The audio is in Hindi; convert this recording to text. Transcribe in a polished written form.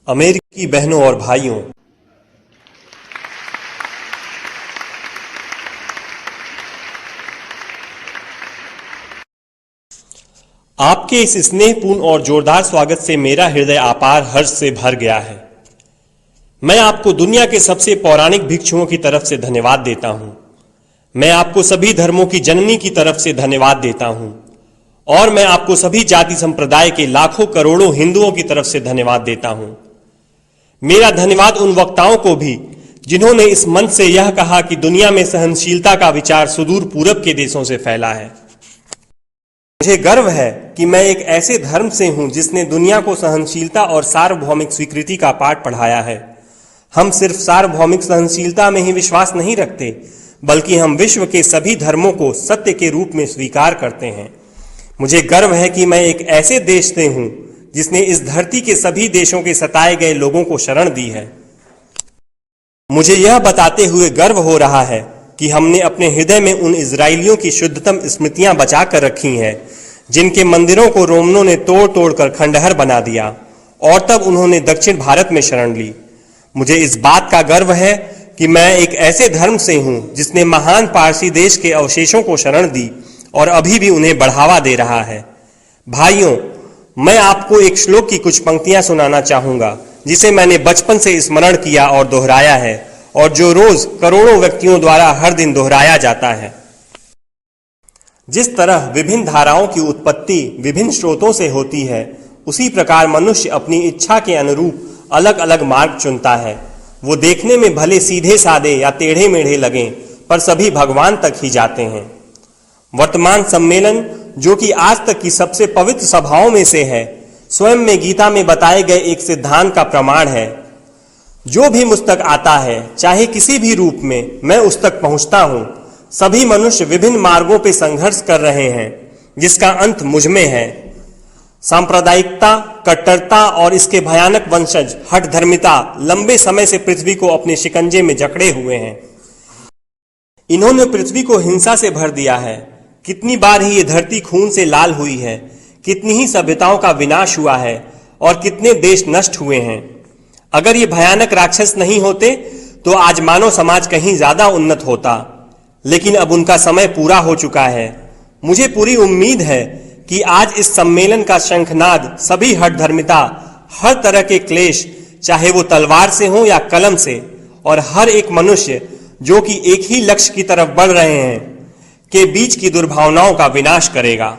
अमेरिकी बहनों और भाइयों, आपके इस स्नेहपूर्ण और जोरदार स्वागत से मेरा हृदय अपार हर्ष से भर गया है। मैं आपको दुनिया के सबसे पौराणिक भिक्षुओं की तरफ से धन्यवाद देता हूं। मैं आपको सभी धर्मों की जननी की तरफ से धन्यवाद देता हूं और मैं आपको सभी जाति संप्रदाय के लाखों करोड़ों हिंदुओं की तरफ से धन्यवाद देता हूं। मेरा धन्यवाद उन वक्ताओं को भी जिन्होंने इस मंच से यह कहा कि दुनिया में सहनशीलता का विचार सुदूर पूरब के देशों से फैला है। मुझे गर्व है कि मैं एक ऐसे धर्म से हूं जिसने दुनिया को सहनशीलता और सार्वभौमिक स्वीकृति का पाठ पढ़ाया है। हम सिर्फ सार्वभौमिक सहनशीलता में ही विश्वास नहीं रखते, बल्कि हम विश्व के सभी धर्मों को सत्य के रूप में स्वीकार करते हैं। मुझे गर्व है कि मैं एक ऐसे देश से हूं जिसने इस धरती के सभी देशों के सताए गए लोगों को शरण दी है। मुझे यह बताते हुए गर्व हो रहा है कि हमने अपने हृदय में उन इजरायलियों की शुद्धतम स्मृतियां बचा कर रखी हैं जिनके मंदिरों को रोमनों ने तोड़ तोड़ कर खंडहर बना दिया और तब उन्होंने दक्षिण भारत में शरण ली। मुझे इस बात का गर्व है कि मैं एक ऐसे धर्म से हूं जिसने महान पारसी देश के अवशेषों को शरण दी और अभी भी उन्हें बढ़ावा दे रहा है। भाइयों, मैं आपको एक श्लोक की कुछ पंक्तियां सुनाना चाहूंगा जिसे मैंने बचपन से स्मरण किया और दोहराया है और जो रोज करोड़ों व्यक्तियों द्वारा हर दिन दोहराया जाता है। जिस तरह विभिन्न धाराओं की उत्पत्ति विभिन्न स्रोतों से होती है, उसी प्रकार मनुष्य अपनी इच्छा के अनुरूप अलग अलग मार्ग चुनता है। वो देखने में भले सीधे साधे या टेढ़े मेढ़े लगें, पर सभी भगवान तक ही जाते हैं। वर्तमान सम्मेलन, जो कि आज तक की सबसे पवित्र सभाओं में से है, स्वयं में गीता में बताए गए एक सिद्धांत का प्रमाण है। जो भी मुझ तक आता है, चाहे किसी भी रूप में, मैं उस तक पहुंचता हूं। सभी मनुष्य विभिन्न मार्गों पर संघर्ष कर रहे हैं जिसका अंत मुझ में है। सांप्रदायिकता, कट्टरता और इसके भयानक वंशज हठधर्मिता लंबे समय से पृथ्वी को अपने शिकंजे में जकड़े हुए हैं। इन्होंने पृथ्वी को हिंसा से भर दिया है। कितनी बार ही ये धरती खून से लाल हुई है, कितनी ही सभ्यताओं का विनाश हुआ है और कितने देश नष्ट हुए हैं। अगर ये भयानक राक्षस नहीं होते तो आज मानव समाज कहीं ज्यादा उन्नत होता, लेकिन अब उनका समय पूरा हो चुका है। मुझे पूरी उम्मीद है कि आज इस सम्मेलन का शंखनाद सभी हठधर्मिता, हर तरह के क्लेश, चाहे वो तलवार से हो या कलम से, और हर एक मनुष्य जो कि एक ही लक्ष्य की तरफ बढ़ रहे हैं, के बीच की दुर्भावनाओं का विनाश करेगा।